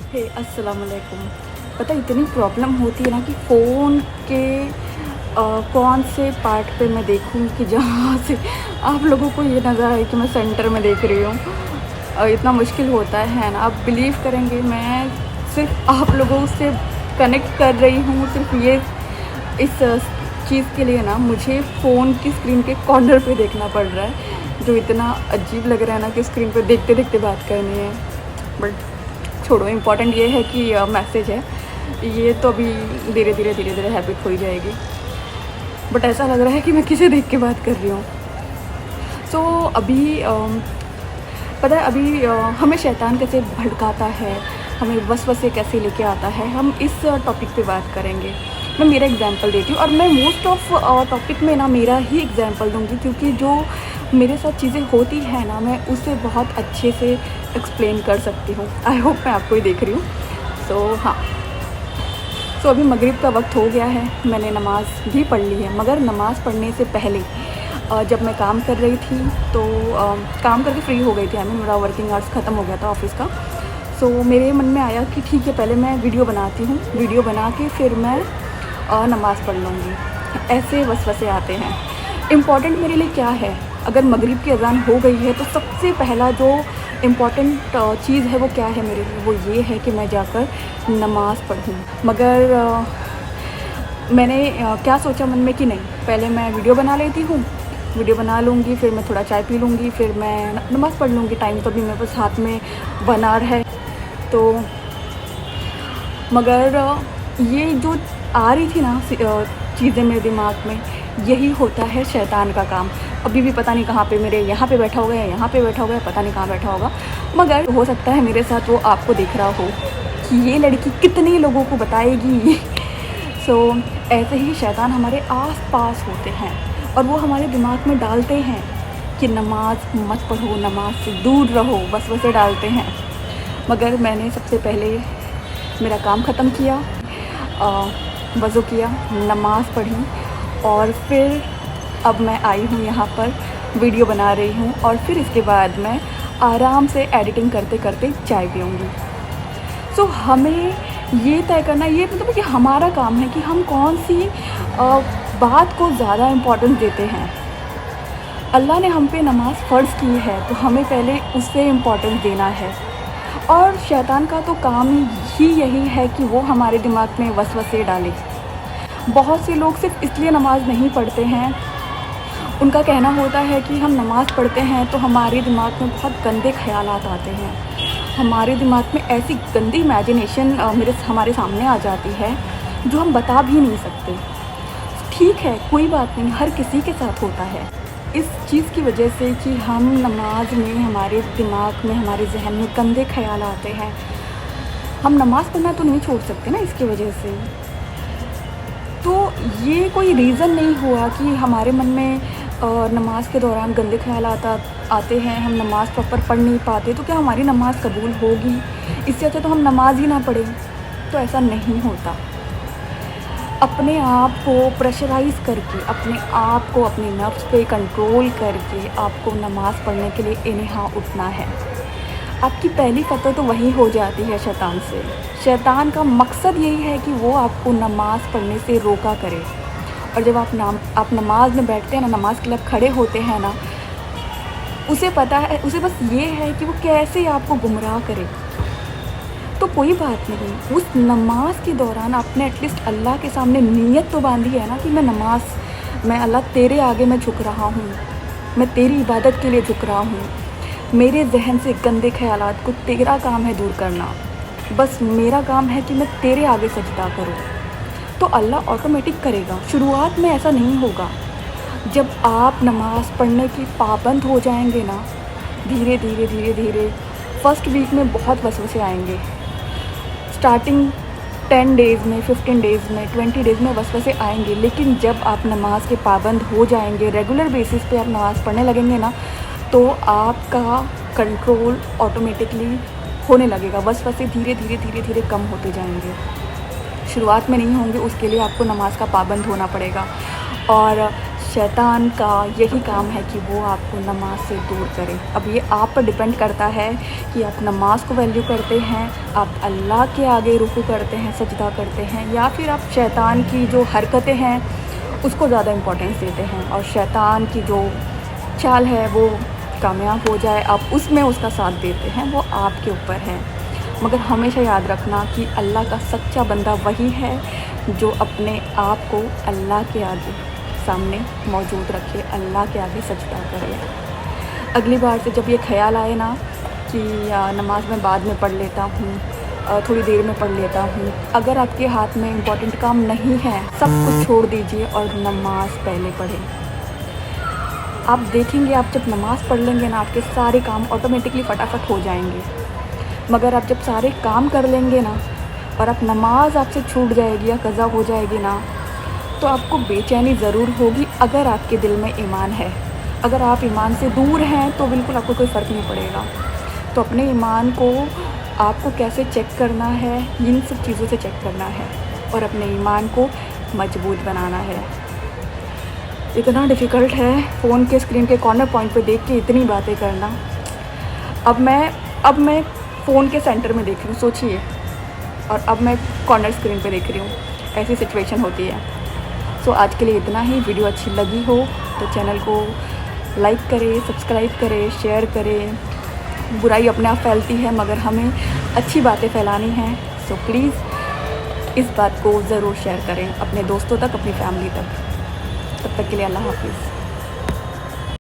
हे अस्सलाम वालेकुम। पता है इतनी प्रॉब्लम होती है ना कि फ़ोन के कौन से पार्ट पे मैं देखूँ कि जहाँ से आप लोगों को ये नज़र आए कि मैं सेंटर में देख रही हूँ। इतना मुश्किल होता है ना, आप बिलीव करेंगे मैं सिर्फ आप लोगों से कनेक्ट कर रही हूँ सिर्फ ये इस चीज़ के लिए ना मुझे फ़ोन की स्क्रीन के कॉर्नर पे देखना पड़ रहा है, जो इतना अजीब लग रहा है ना कि स्क्रीन पे देखते देखते बात करनी है। बट छोड़ो, इम्पॉर्टेंट ये है कि मैसेज है, ये तो अभी धीरे धीरे हैबिट हो ही जाएगी। बट ऐसा लग रहा है कि मैं किसे देख के बात कर रही हूँ। सो अभी पता है अभी हमें शैतान कैसे भड़काता है, हमें वसवसे कैसे लेके आता है, हम इस टॉपिक पे बात करेंगे। मैं मेरा एग्जांपल देती हूँ और मैं मोस्ट ऑफ टॉपिक में ना मेरा ही एग्जांपल दूँगी, क्योंकि जो मेरे साथ चीज़ें होती हैं ना मैं उसे बहुत अच्छे से एक्सप्लेन कर सकती हूँ। आई होप मैं आपको ही देख रही हूँ। हाँ, अभी मगरिब का वक्त हो गया है, मैंने नमाज़ भी पढ़ ली है। मगर नमाज़ पढ़ने से पहले जब मैं काम कर रही थी तो काम करके फ्री हो गई थी, मेरा वर्किंग आवर्स ख़त्म हो गया था ऑफ़िस का। सो मेरे मन में आया कि ठीक है, पहले मैं वीडियो बनाती हूँ, वीडियो बना के फिर मैं नमाज़ पढ़ लूँगी। ऐसे वसवसे आते हैं। इम्पॉर्टेंट मेरे लिए क्या है, अगर मगरिब की अज़ान हो गई है तो सबसे पहला जो इम्पॉर्टेंट चीज़ है वो क्या है मेरे लिए, वो ये है कि मैं जाकर नमाज़ पढ़ूँ। मगर मैंने क्या सोचा मन में कि नहीं, पहले मैं वीडियो बना लेती हूँ, वीडियो बना लूँगी, फिर मैं थोड़ा चाय पी लूँगी, फिर मैं नमाज़ पढ़ लूँगी। टाइम तो अभी मेरे पास हाथ में 1 आवर है। तो मगर ये जो आ रही थी ना चीज़ें मेरे दिमाग में, यही होता है शैतान का काम। अभी भी पता नहीं कहाँ पे, मेरे यहाँ पे बैठा होगा या यहाँ पे बैठा होगा या पता नहीं कहाँ बैठा होगा, मगर हो सकता है मेरे साथ वो आपको देख रहा हो कि ये लड़की कितने लोगों को बताएगी। ऐसे ही शैतान हमारे आस पास होते हैं और वो हमारे दिमाग में डालते हैं कि नमाज मत पढ़ो, नमाज से दूर रहो, वसवसे डालते हैं। मगर मैंने सबसे पहले मेरा काम ख़त्म किया, वज़ू किया, नमाज़ पढ़ी और फिर अब मैं आई हूँ यहाँ पर वीडियो बना रही हूँ और फिर इसके बाद मैं आराम से एडिटिंग करते करते चाय पीऊँगी। हमें ये तय करना, ये मतलब कि हमारा काम है कि हम कौन सी बात को ज़्यादा इम्पोर्टेंस देते हैं। अल्लाह ने हम पे नमाज़ फ़र्ज़ की है तो हमें पहले उससे इम्पोर्टेंस देना है। और शैतान का तो काम ही यही है कि वो हमारे दिमाग में वसवसे डाले। बहुत से लोग सिर्फ इसलिए नमाज़ नहीं पढ़ते हैं, उनका कहना होता है कि हम नमाज़ पढ़ते हैं तो हमारे दिमाग में बहुत गंदे ख़यालात आते हैं, हमारे दिमाग में ऐसी गंदी इमेजिनेशन हमारे सामने आ जाती है जो हम बता भी नहीं सकते। ठीक है, कोई बात नहीं, हर किसी के साथ होता है। इस चीज़ की वजह से कि हम नमाज में, हमारे दिमाग में, हमारे जहन में गंदे ख़याल आते हैं, हम नमाज़ पढ़ना तो नहीं छोड़ सकते ना इसकी वजह से। तो ये कोई रीज़न नहीं हुआ कि हमारे मन में नमाज के दौरान गंदे ख़याल आते हैं, हम नमाज़ प्रॉपर पढ़ नहीं पाते, तो क्या हमारी नमाज़ कबूल होगी? इससे अच्छा तो हम नमाज ही ना पढ़ें। तो ऐसा नहीं होता। अपने आप को प्रेशराइज़ करके, अपने आप को अपने नफ्स पे कंट्रोल करके आपको नमाज़ पढ़ने के लिए इन्हा उठना है। आपकी पहली फ़तह तो वही हो जाती है शैतान से। शैतान का मकसद यही है कि वो आपको नमाज़ पढ़ने से रोका करे। और जब आप नमाज़ में बैठते हैं ना, नमाज़ के लिए खड़े होते हैं ना, उसे पता है, उसे बस ये है कि वो कैसे आपको गुमराह करे। तो कोई बात नहीं, उस नमाज के दौरान आपने एटलीस्ट अल्लाह के सामने नीयत तो बांधी है ना कि मैं अल्लाह तेरे आगे मैं झुक रहा हूँ, मैं तेरी इबादत के लिए झुक रहा हूँ। मेरे जहन से गंदे ख़यालात को तेरा काम है दूर करना, बस मेरा काम है कि मैं तेरे आगे सजदा करूँ। तो अल्लाह ऑटोमेटिक करेगा। शुरुआत में ऐसा नहीं होगा। जब आप नमाज़ पढ़ने की पाबंद हो जाएंगे ना, धीरे धीरे फ़र्स्ट वीक में बहुत वसवसे आएंगे। स्टार्टिंग 10 डेज़ में, 15 डेज़ में, 20 डेज़ में वसवसे आएंगे, लेकिन जब आप नमाज के पाबंद हो जाएंगे, रेगुलर बेसिस पे आप नमाज़ पढ़ने लगेंगे ना, तो आपका कंट्रोल ऑटोमेटिकली होने लगेगा। वसवसे धीरे धीरे कम होते जाएंगे। शुरुआत में नहीं होंगे, उसके लिए आपको नमाज का पाबंद होना पड़ेगा। और शैतान का यही काम है कि वो आपको नमाज से दूर करे। अब ये आप पर डिपेंड करता है कि आप नमाज को वैल्यू करते हैं, आप अल्लाह के आगे रुकू करते हैं, सजदा करते हैं, या फिर आप शैतान की जो हरकतें हैं उसको ज़्यादा इम्पोर्टेंस देते हैं और शैतान की जो चाल है वो कामयाब हो जाए, आप उसमें उसका साथ देते हैं, वो आपके ऊपर है। मगर हमेशा याद रखना कि अल्लाह का सच्चा बंदा वही है जो अपने आप को अल्लाह के आगे सामने मौजूद रखे, अल्लाह के आगे सजदा करे। अगली बार से जब ये ख्याल आए ना कि नमाज में बाद में पढ़ लेता हूँ, थोड़ी देर में पढ़ लेता हूँ, अगर आपके हाथ में इम्पोर्टेंट काम नहीं है, सब कुछ छोड़ दीजिए और नमाज पहले पढ़ें। आप देखेंगे आप जब नमाज़ पढ़ लेंगे ना, आपके सारे काम ऑटोमेटिकली फटाफट हो जाएंगे। मगर आप जब सारे काम कर लेंगे ना और आप नमाज आपसे छूट जाएगी या कज़ा हो जाएगी ना, तो आपको बेचैनी ज़रूर होगी अगर आपके दिल में ईमान है। अगर आप ईमान से दूर हैं तो बिल्कुल आपको कोई फ़र्क नहीं पड़ेगा। तो अपने ईमान को आपको कैसे चेक करना है, इन सब चीज़ों से चेक करना है और अपने ईमान को मजबूत बनाना है। इतना डिफ़िकल्ट है फ़ोन के स्क्रीन के कॉर्नर पॉइंट पे देख के इतनी बातें करना। अब मैं फ़ोन के सेंटर में देख रही हूँ, सोचिए, और अब मैं कॉर्नर स्क्रीन पे देख रही हूँ, ऐसी सिचुएशन होती है। सो आज के लिए इतना ही। वीडियो अच्छी लगी हो तो चैनल को लाइक करें, सब्सक्राइब करें, शेयर करें। बुराई अपने आप फैलती है मगर हमें अच्छी बातें फैलानी हैं। सो प्लीज़ इस बात को ज़रूर शेयर करें अपने दोस्तों तक, अपनी फैमिली तक। तब तक के लिए अल्लाह हाफ़िज़।